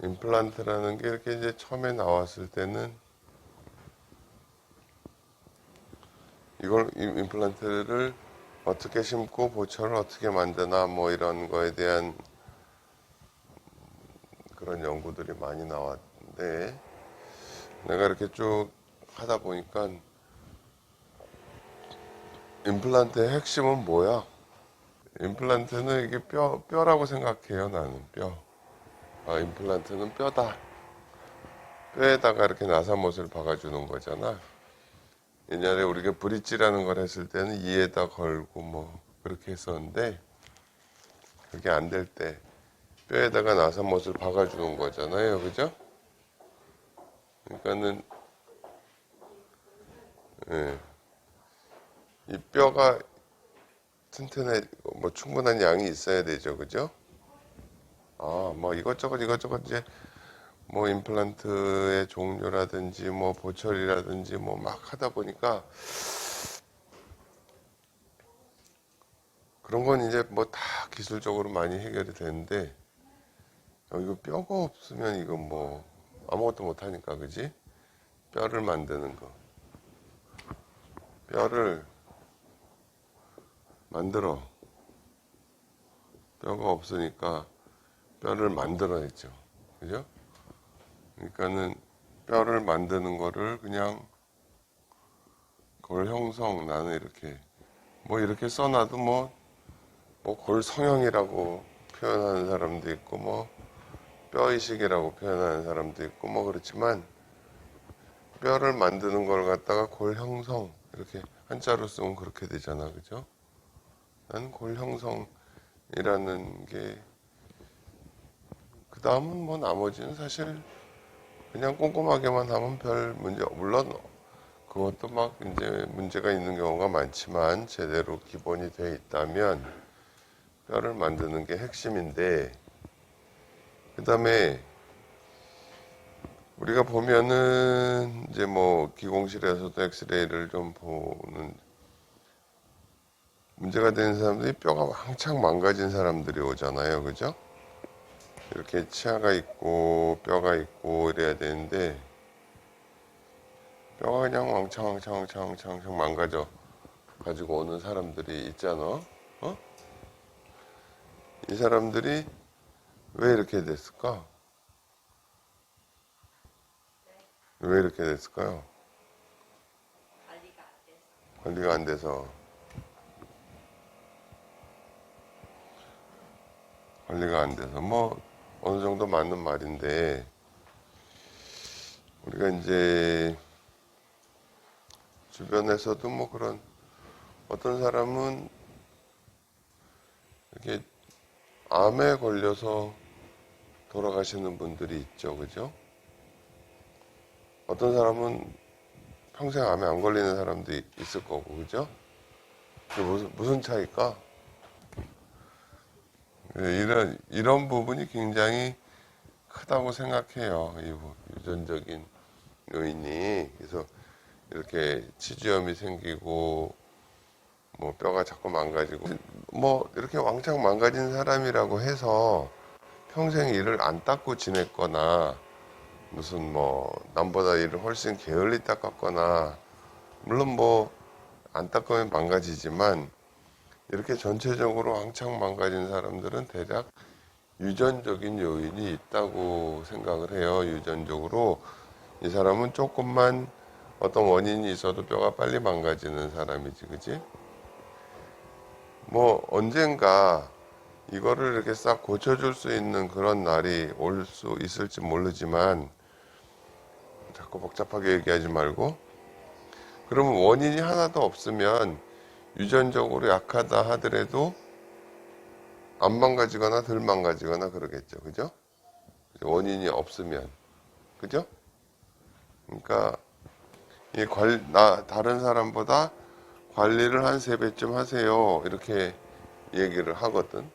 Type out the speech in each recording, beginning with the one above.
임플란트라는 게 이렇게 이제 처음에 나왔을 때는 이걸 임플란트를 어떻게 심고 보철을 어떻게 만드나 뭐 이런 거에 대한 그런 연구들이 많이 나왔는데 내가 이렇게 쭉 하다 보니까 임플란트의 핵심은 뭐야? 임플란트는 이게 뼈라고 생각해요, 나는 뼈. 아, 임플란트는 뼈다. 뼈에다가 이렇게 나사못을 박아주는 거잖아. 옛날에 우리가 브릿지라는 걸 했을 때는 이에다 걸고 뭐 그렇게 했었는데 그게 안 될 때 뼈에다가 나사못을 박아주는 거잖아요. 그죠? 그러니까는 예, 이 뼈가 튼튼해 뭐 충분한 양이 있어야 되죠. 그죠? 아, 뭐 이것저것 이제 뭐 임플란트의 종류라든지 뭐 보철이라든지 뭐 막 하다 보니까 그런 건 이제 뭐 다 기술적으로 많이 해결이 되는데 이거 뼈가 없으면 이건 뭐 아무것도 못 하니까 그지? 뼈를 만드는 거. 뼈를 만들어. 뼈가 없으니까 뼈를 만들어냈죠. 그죠? 그러니까는 뼈를 만드는 거를 그냥 골형성 나는 이렇게 뭐 이렇게 써놔도 뭐 골성형이라고 표현하는 사람도 있고 뭐 뼈이식이라고 표현하는 사람도 있고 뭐 그렇지만 뼈를 만드는 걸 갖다가 골형성 이렇게 한자로 쓰면 그렇게 되잖아. 그죠? 난 골형성이라는 게 그 다음은 뭐 나머지는 사실 그냥 꼼꼼하게만 하면 별 문제 물론 그것도 막 이제 문제가 있는 경우가 많지만 제대로 기본이 돼 있다면 뼈를 만드는 게 핵심인데 그 다음에 우리가 보면은 이제 뭐 기공실에서도 엑스레이를 좀 보는 문제가 되는 사람들이 뼈가 왕창 망가진 사람들이 오잖아요. 그죠? 이렇게 치아가 있고 뼈가 있고 이래야 되는데 뼈가 그냥 왕창 망가져 가지고 오는 사람들이 있잖아. 어? 이 사람들이 왜 이렇게 됐을까? 왜 이렇게 됐을까요? 관리가 안 돼서. 관리가 안 돼서. 뭐, 어느 정도 맞는 말인데, 우리가 이제, 주변에서도 뭐 그런, 어떤 사람은 이렇게 암에 걸려서 돌아가시는 분들이 있죠. 그죠? 어떤 사람은 평생 암에 안 걸리는 사람도 있을 거고, 그죠? 그게 무슨 차이일까? 예, 이런 부분이 굉장히 크다고 생각해요. 이 유전적인 요인이. 그래서 이렇게 치주염이 생기고, 뭐 뼈가 자꾸 망가지고, 뭐 이렇게 왕창 망가진 사람이라고 해서 평생 이를 안 닦고 지냈거나, 무슨 뭐 남보다 일을 훨씬 게을리 닦았거나, 물론 뭐 안 닦으면 망가지지만, 이렇게 전체적으로 왕창 망가진 사람들은 대략 유전적인 요인이 있다고 생각을 해요. 유전적으로 이 사람은 조금만 어떤 원인이 있어도 뼈가 빨리 망가지는 사람이지, 그지? 뭐 언젠가 이거를 이렇게 싹 고쳐줄 수 있는 그런 날이 올 수 있을지 모르지만 자꾸 복잡하게 얘기하지 말고 그러면 원인이 하나도 없으면 유전적으로 약하다 하더라도 안 망가지거나 덜 망가지거나 그러겠죠. 그죠? 원인이 없으면. 그죠? 그러니까 다른 사람보다 관리를 한 3배쯤 하세요. 이렇게 얘기를 하거든.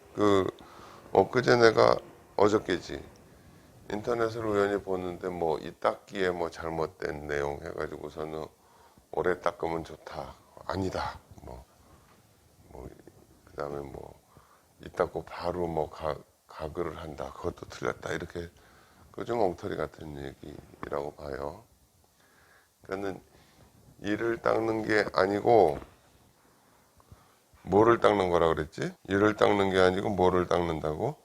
엊그제 내가 어저께지. 인터넷을 우연히 보는데 뭐 이 닦기에 뭐 잘못된 내용 해가지고서는 오래 닦으면 좋다. 아니다. 그 다음에 뭐 이 닦고 바로 뭐 가글을 한다. 그것도 틀렸다. 이렇게 그중 엉터리 같은 얘기라고 봐요. 그러니까는 이를 닦는 게 아니고 뭐를 닦는 거라 그랬지? 이를 닦는 게 아니고 뭐를 닦는다고?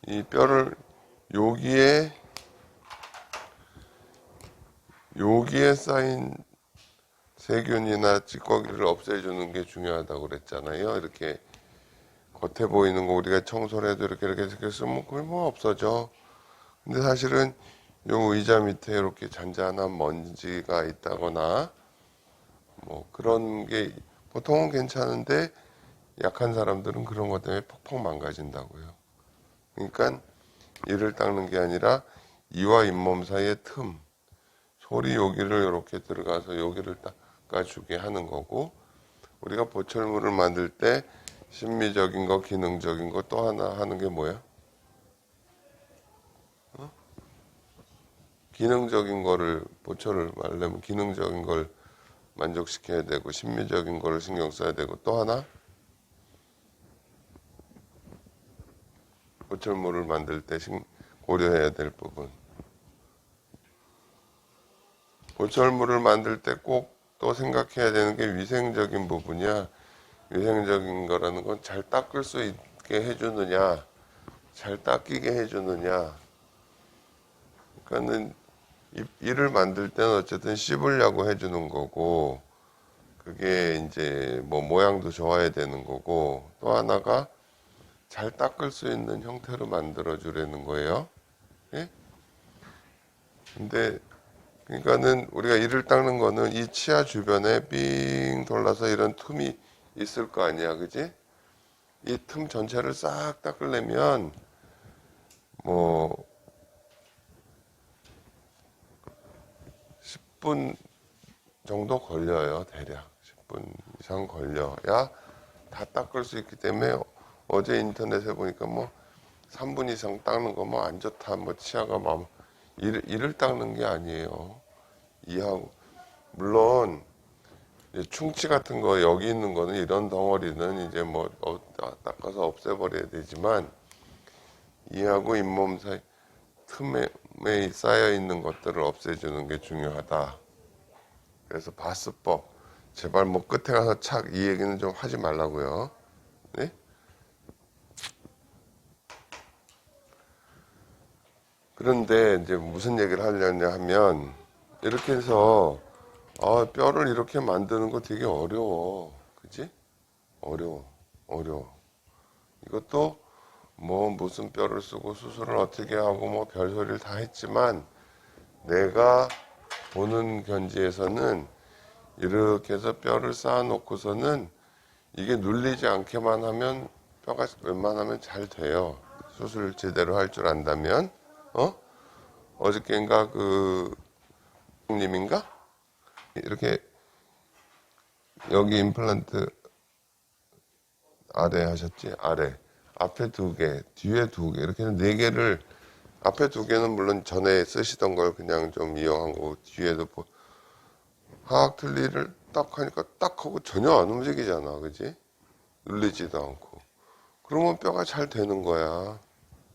이 뼈를 여기에 쌓인 세균이나 찌꺼기를 없애주는 게 중요하다고 그랬잖아요. 이렇게 겉에 보이는 거 우리가 청소를 해도 이렇게 쓰면 거의 뭐 없어져. 근데 사실은 요 의자 밑에 이렇게 잔잔한 먼지가 있다거나 뭐 그런 게 보통은 괜찮은데 약한 사람들은 그런 것 때문에 퍽퍽 망가진다고요. 그러니까 이를 닦는 게 아니라 이와 잇몸 사이의 틈, 소리 여기를 이렇게 들어가서 여기를 닦아주게 하는 거고, 우리가 보철물을 만들 때 심미적인 거, 기능적인 거 또 하나 하는 게 뭐야? 기능적인 거를 보철을 말려면 기능적인 걸 만족시켜야 되고 심미적인 거를 신경 써야 되고 또 하나 보철물을 만들 때 고려해야 될 부분. 보철물을 만들 때 꼭 또 생각해야 되는 게 위생적인 부분이야. 위생적인 거라는 건 잘 닦을 수 있게 해주느냐, 잘 닦이게 해주느냐. 그러니까는 이를 만들 때는 어쨌든 씹으려고 해주는 거고, 그게 이제 뭐 모양도 좋아야 되는 거고, 또 하나가 잘 닦을 수 있는 형태로 만들어 주려는 거예요. 예? 근데 그러니까는 우리가 이를 닦는 거는 이 치아 주변에 삥 돌라서 이런 틈이 있을 거 아니야, 그지? 이 틈 전체를 싹 닦으려면 뭐 10분 정도 걸려요, 대략 10분 이상 걸려야 다 닦을 수 있기 때문에 어제 인터넷에 보니까 뭐 3분 이상 닦는 거 뭐 안 좋다, 뭐 치아가 막 이를 닦는 게 아니에요. 이하고 물론 충치 같은 거 여기 있는 거는 이런 덩어리는 이제 뭐 닦아서 없애버려야 되지만 이하고 잇몸 사이 틈에 쌓여 있는 것들을 없애주는 게 중요하다. 그래서 바스법 제발 뭐 끝에 가서 착 이 얘기는 좀 하지 말라고요. 네? 그런데 이제 무슨 얘기를 하려냐 하면 이렇게 해서 뼈를 이렇게 만드는 거 되게 어려워. 그지? 어려워. 이것도 뭐 무슨 뼈를 쓰고 수술을 어떻게 하고 뭐 별소리를 다 했지만 내가 보는 견지에서는 이렇게 해서 뼈를 쌓아 놓고서는 이게 눌리지 않게만 하면 뼈가 웬만하면 잘 돼요. 수술 제대로 할 줄 안다면. 어저께인가 그 님인가 이렇게 여기 임플란트 아래 하셨지? 아래. 앞에 2개, 뒤에 2개, 이렇게 해서 4개를, 앞에 2개는 물론 전에 쓰시던 걸 그냥 좀 이용한 거고, 뒤에도 하악 틀니를 딱 하니까 딱 하고 전혀 안 움직이잖아. 그지? 눌리지도 않고. 그러면 뼈가 잘 되는 거야.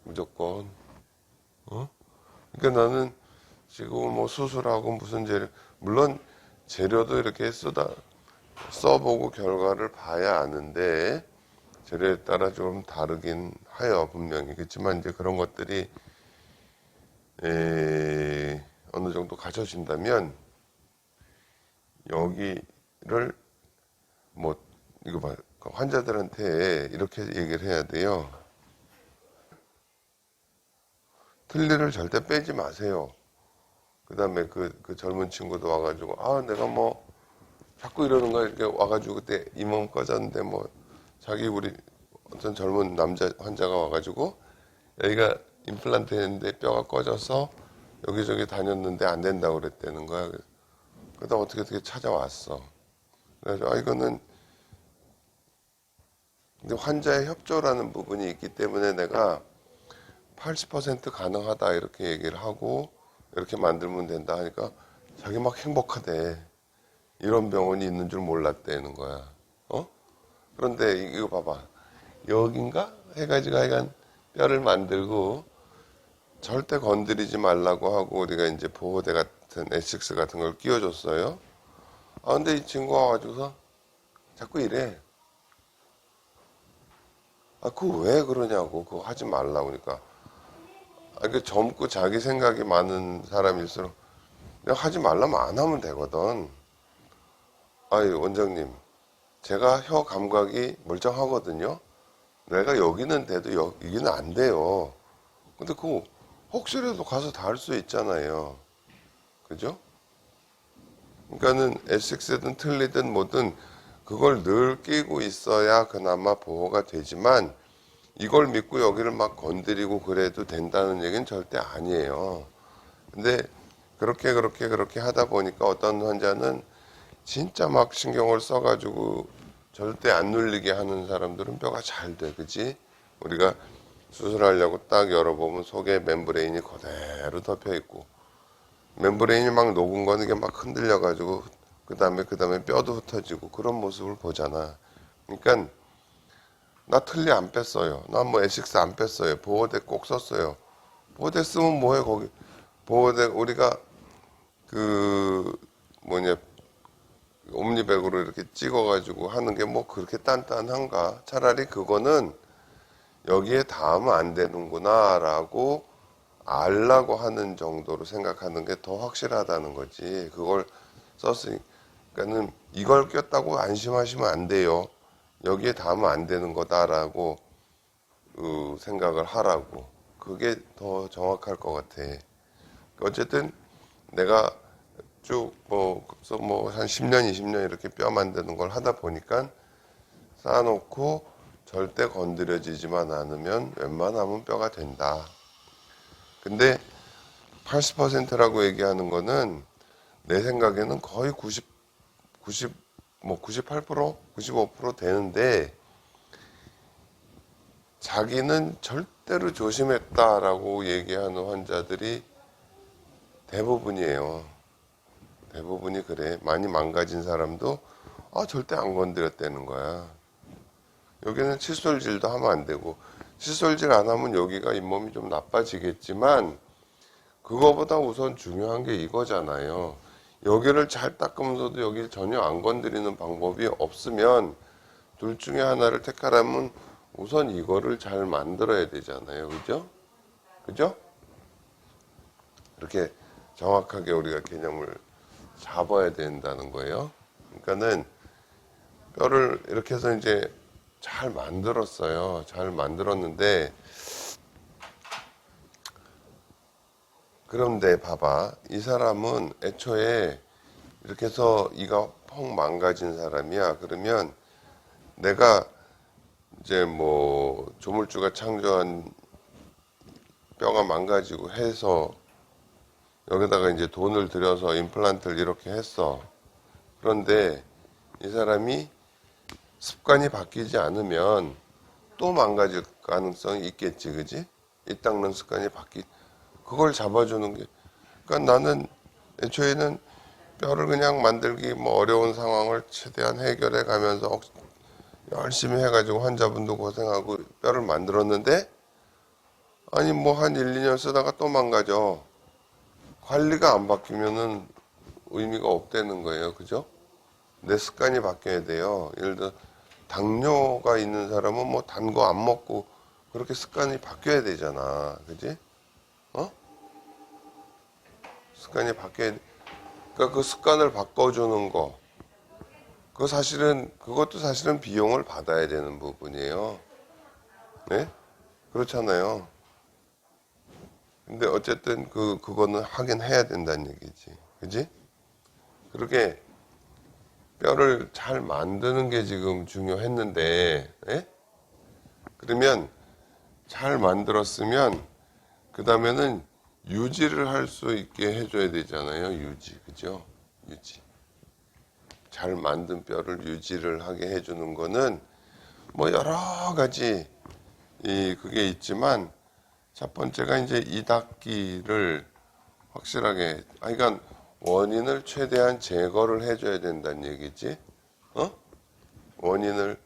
무조건. 그러니까 나는 지금 뭐 수술하고 무슨 재료, 물론 재료도 이렇게 써보고 결과를 봐야 아는데, 재료에 따라 좀 다르긴 하여 분명히. 그렇지만 이제 그런 것들이 어느 정도 갖춰진다면 여기를 뭐 이거 봐, 환자들한테 이렇게 얘기를 해야 돼요. 틀니를 절대 빼지 마세요. 그 다음에 그 젊은 친구도 와가지고 내가 뭐 자꾸 이러는 거야. 이렇게 와가지고 그때 잇몸 꺼졌는데 뭐 자기 우리 어떤 젊은 남자 환자가 와가지고 여기가 임플란트 했는데 뼈가 꺼져서 여기저기 다녔는데 안 된다고 그랬다는 거야. 그러다 어떻게 찾아왔어. 그래서 이거는 근데 환자의 협조라는 부분이 있기 때문에 내가 80% 가능하다 이렇게 얘기를 하고 이렇게 만들면 된다 하니까 자기 막 행복하대. 이런 병원이 있는 줄 몰랐다는 거야. 그런데 이거 봐봐. 여긴가 해가지고 하여간 뼈를 만들고 절대 건드리지 말라고 하고 우리가 이제 보호대 같은 에식스 같은 걸 끼워줬어요. 아 근데 이 친구가 와가지고서 자꾸 이래. 아 그거 왜 그러냐고. 그거 하지 말라고 그러니까. 아 그 젊고 자기 생각이 많은 사람일수록 내가 하지 말라면 안 하면 되거든. 아이 원장님 제가 혀 감각이 멀쩡하거든요. 내가 여기는 돼도 여기는 안 돼요. 근데 그거 혹시라도 가서 닿을 수 있잖아요. 그죠? 그러니까는 에식스든 틀리든 뭐든 그걸 늘 끼고 있어야 그나마 보호가 되지만 이걸 믿고 여기를 막 건드리고 그래도 된다는 얘기는 절대 아니에요. 근데 그렇게 하다 보니까 어떤 환자는 진짜 막 신경을 써가지고 절대 안 눌리게 하는 사람들은 뼈가 잘 돼. 그지? 우리가 수술하려고 딱 열어보면 속에 멤브레인이 그대로 덮여 있고 멤브레인이 막 녹은 거는 이게 막 흔들려가지고 그 다음에 뼈도 흩어지고 그런 모습을 보잖아. 그러니까 나 틀니 안 뺐어요. 나 뭐 에식스 안 뺐어요. 보호대 꼭 썼어요. 보호대 쓰면 뭐해 거기. 보호대 우리가 그 뭐냐 옴니백으로 이렇게 찍어가지고 하는 게 뭐 그렇게 단단한가. 차라리 그거는 여기에 닿으면 안 되는구나 라고 알라고 하는 정도로 생각하는 게 더 확실하다는 거지. 그걸 썼으니까는 이걸 꼈다고 안심하시면 안 돼요. 여기에 닿으면 안 되는 거다라고 생각을 하라고. 그게 더 정확할 것 같아. 어쨌든 내가 쭉 한 10년, 20년 이렇게 뼈 만드는 걸 하다 보니까 쌓아놓고 절대 건드려지지만 않으면 웬만하면 뼈가 된다. 근데 80%라고 얘기하는 거는 내 생각에는 거의 98%, 95% 되는데 자기는 절대로 조심했다라고 얘기하는 환자들이 대부분이에요. 대부분이 그래. 많이 망가진 사람도 절대 안 건드렸다는 거야. 여기는 칫솔질도 하면 안 되고 칫솔질 안 하면 여기가 잇몸이 좀 나빠지겠지만 그거보다 우선 중요한 게 이거잖아요. 여기를 잘 닦으면서도 여기를 전혀 안 건드리는 방법이 없으면 둘 중에 하나를 택하라면 우선 이거를 잘 만들어야 되잖아요. 그죠? 그죠? 이렇게 정확하게 우리가 개념을 잡아야 된다는 거예요. 그러니까는 뼈를 이렇게 해서 이제 잘 만들었어요. 잘 만들었는데 그런데 봐봐. 이 사람은 애초에 이렇게 해서 이가 펑 망가진 사람이야. 그러면 내가 이제 뭐 조물주가 창조한 뼈가 망가지고 해서 여기다가 이제 돈을 들여서 임플란트를 이렇게 했어. 그런데 이 사람이 습관이 바뀌지 않으면 또 망가질 가능성이 있겠지, 그지? 이 닦는 습관이 그걸 잡아주는 게. 그러니까 나는 애초에는 뼈를 그냥 만들기 뭐 어려운 상황을 최대한 해결해 가면서 열심히 해가지고 환자분도 고생하고 뼈를 만들었는데 아니 뭐 한 1, 2년 쓰다가 또 망가져. 관리가 안 바뀌면은 의미가 없다는 거예요. 그죠? 내 습관이 바뀌어야 돼요. 예를 들어 당뇨가 있는 사람은 뭐 단 거 안 먹고 그렇게 습관이 바뀌어야 되잖아. 그지? 습관이 바뀌어야 돼. 그러니까 그 습관을 바꿔주는 거. 그것도 사실은 비용을 받아야 되는 부분이에요. 네? 그렇잖아요. 근데 어쨌든 그거는 하긴 해야 된다는 얘기지. 그지? 그렇게 뼈를 잘 만드는 게 지금 중요했는데, 예? 그러면 잘 만들었으면, 그 다음에는 유지를 할 수 있게 해줘야 되잖아요. 유지. 그죠? 유지. 잘 만든 뼈를 유지를 하게 해주는 거는 뭐 여러 가지 그게 있지만 첫 번째가 이제 이 닦기를 확실하게 그러니까 원인을 최대한 제거를 해줘야 된다는 얘기지. 원인을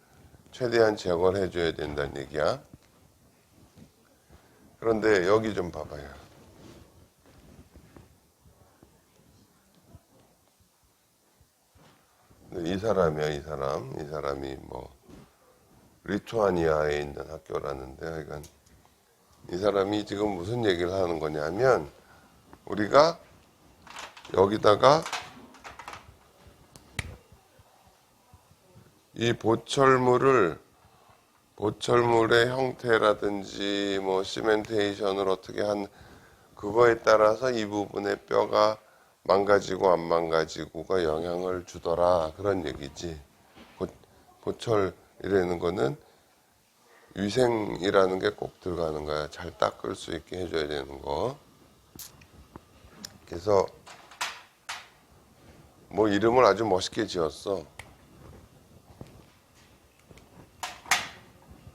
최대한 제거를 해줘야 된다는 얘기야. 그런데 여기 좀 봐봐요. 이 사람이야, 이 사람. 이 사람이 뭐 리투아니아에 있는 학교라는데, 하여간 이 사람이 지금 무슨 얘기를 하는 거냐면, 우리가 여기다가 이 보철물의 형태라든지 뭐 시멘테이션을 어떻게 한 그거에 따라서 이 부분의 뼈가 망가지고 안 망가지고가 영향을 주더라, 그런 얘기지. 보철이라는 거는 위생이라는 게 꼭 들어가는 거야. 잘 닦을 수 있게 해줘야 되는 거. 그래서 뭐 이름을 아주 멋있게 지었어.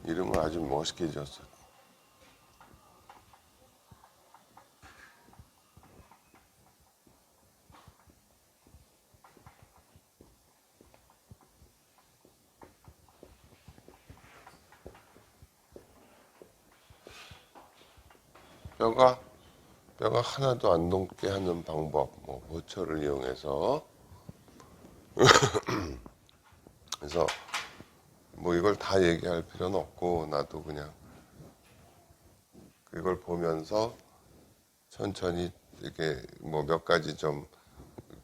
이름을 아주 멋있게 지었어. 뼈가 하나도 안 녹게 하는 방법, 뭐 보철을 이용해서. 그래서 뭐 이걸 다 얘기할 필요는 없고, 나도 그냥 이걸 보면서 천천히 이렇게 뭐 몇 가지 좀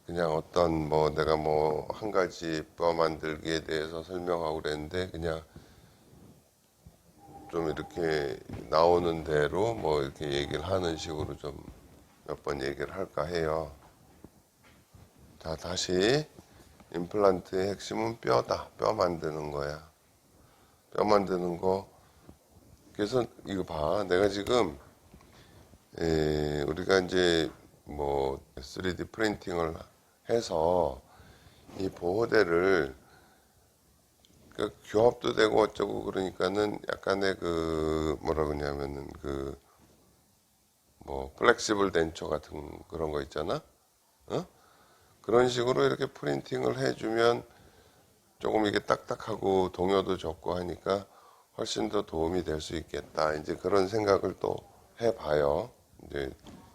그냥 어떤 뭐 내가 뭐 한 가지 뼈 만들기에 대해서 설명하고 그랬는데, 그냥 좀 이렇게 나오는 대로 뭐 이렇게 얘기를 하는 식으로 좀 몇 번 얘기를 할까 해요. 자, 다시 임플란트의 핵심은 뼈다. 뼈 만드는 거야. 뼈 만드는 거. 그래서 이거 봐. 내가 지금 우리가 이제 뭐 3D 프린팅을 해서 이 보호대를 그 교합도 되고 어쩌고 그러니까는 약간의 그 뭐라 그러냐면은 그 뭐 플렉시블 덴처 같은 그런 거 있잖아. 어? 그런 식으로 이렇게 프린팅을 해주면 조금 이게 딱딱하고 동요도 적고 하니까 훨씬 더 도움이 될 수 있겠다. 이제 그런 생각을 또 해봐요. 이제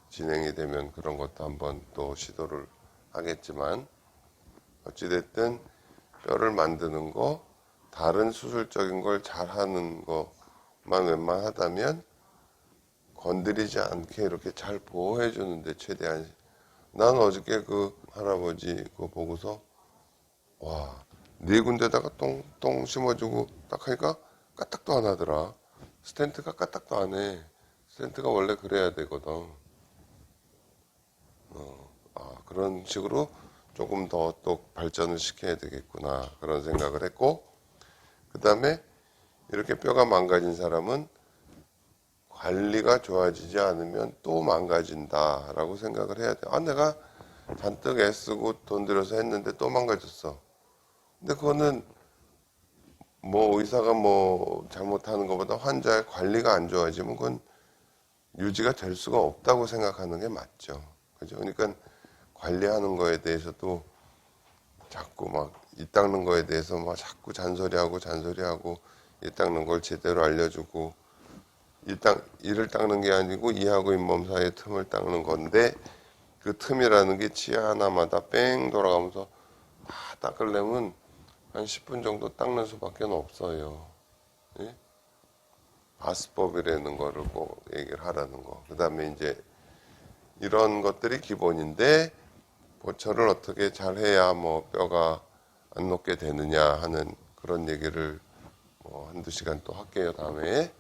진행이 되면 그런 것도 한번 또 시도를 하겠지만, 어찌됐든 뼈를 만드는 거, 다른 수술적인 걸 잘하는 것만 웬만하다면 건드리지 않게 이렇게 잘 보호해 주는데 최대한. 난 어저께 그 할아버지 그거 보고서 와, 네 군데다가 똥 심어주고 딱 하니까 까딱도 안 하더라. 스텐트가 까딱도 안 해. 스텐트가 원래 그래야 되거든. 그런 식으로 조금 더 또 발전을 시켜야 되겠구나, 그런 생각을 했고, 그 다음에 이렇게 뼈가 망가진 사람은 관리가 좋아지지 않으면 또 망가진다라고 생각을 해야 돼. 내가 잔뜩 애쓰고 돈 들여서 했는데 또 망가졌어. 근데 그거는 뭐 의사가 뭐 잘못하는 것보다 환자의 관리가 안 좋아지면 그건 유지가 될 수가 없다고 생각하는 게 맞죠. 그죠? 그러니까 관리하는 거에 대해서도 자꾸 막 이 닦는 거에 대해서 막 자꾸 잔소리하고 이 닦는 걸 제대로 알려주고, 이를 닦는 게 아니고 이하고 잇몸 사이의 틈을 닦는 건데, 그 틈이라는 게 치아 하나마다 뺑 돌아가면서 다 닦으려면 한 10분 정도 닦는 수밖에 없어요. 예? 바스법이라는 거를 꼭 얘기를 하라는 거. 그 다음에 이제 이런 것들이 기본인데, 보철을 어떻게 잘 해야 뭐 뼈가 안 녹게 되느냐 하는 그런 얘기를 뭐 한두 시간 또 할게요, 다음에.